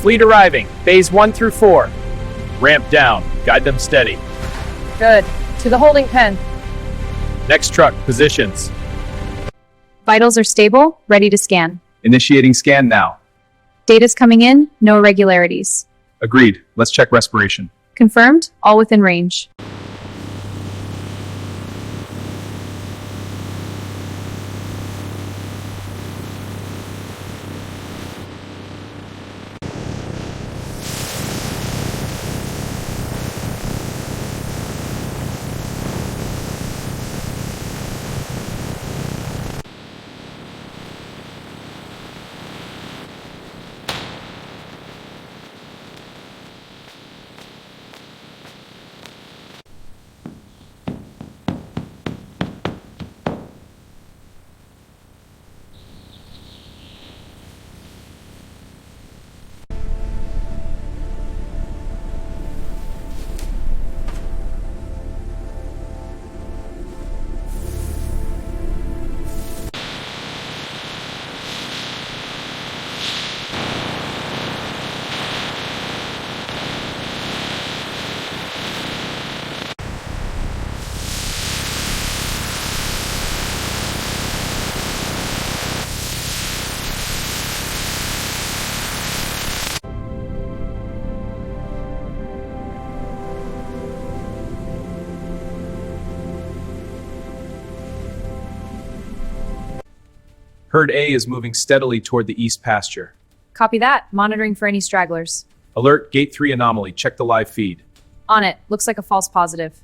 Fleet arriving. Phase 1 through 4. Ramp down. Guide them steady. Good. To the holding pen. Next truck, positions. Vitals are stable, ready to scan. Initiating scan now. Data's coming in, no irregularities. Agreed. Let's check respiration. Confirmed, all within range. Herd A is moving steadily toward the east pasture. Copy that, monitoring for any stragglers. Alert, Gate 3 anomaly. Check the live feed. On it, looks like a false positive.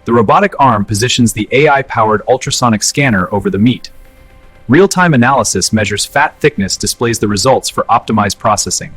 The robotic arm positions the AI-powered ultrasonic scanner over the meat. Real-time analysis measures fat thickness, displays the results for optimized processing.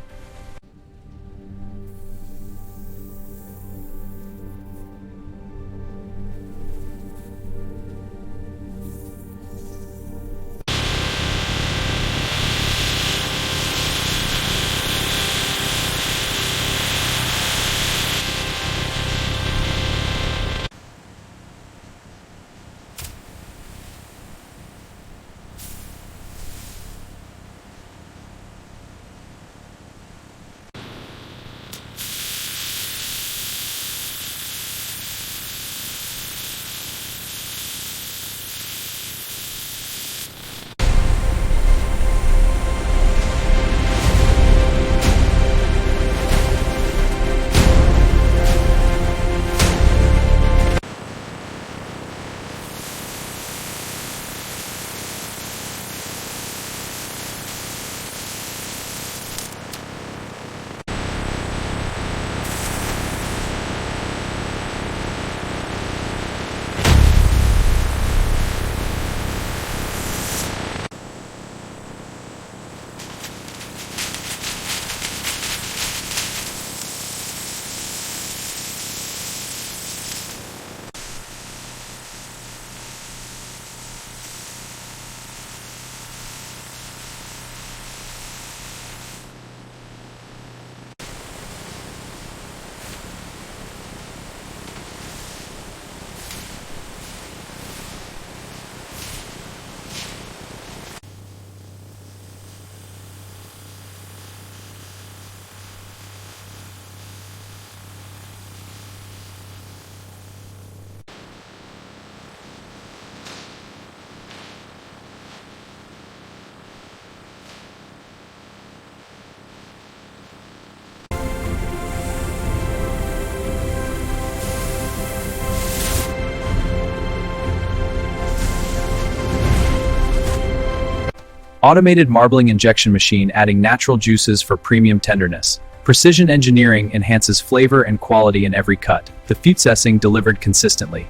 Automated marbling injection machine adding natural juices for premium tenderness. Precision engineering enhances flavor and quality in every cut. The Futsessing delivered consistently.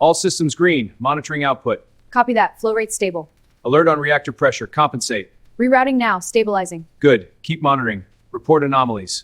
All systems green. Monitoring output. Copy that. Flow rate stable. Alert on reactor pressure. Compensate. Rerouting now. Stabilizing. Good. Keep monitoring. Report anomalies.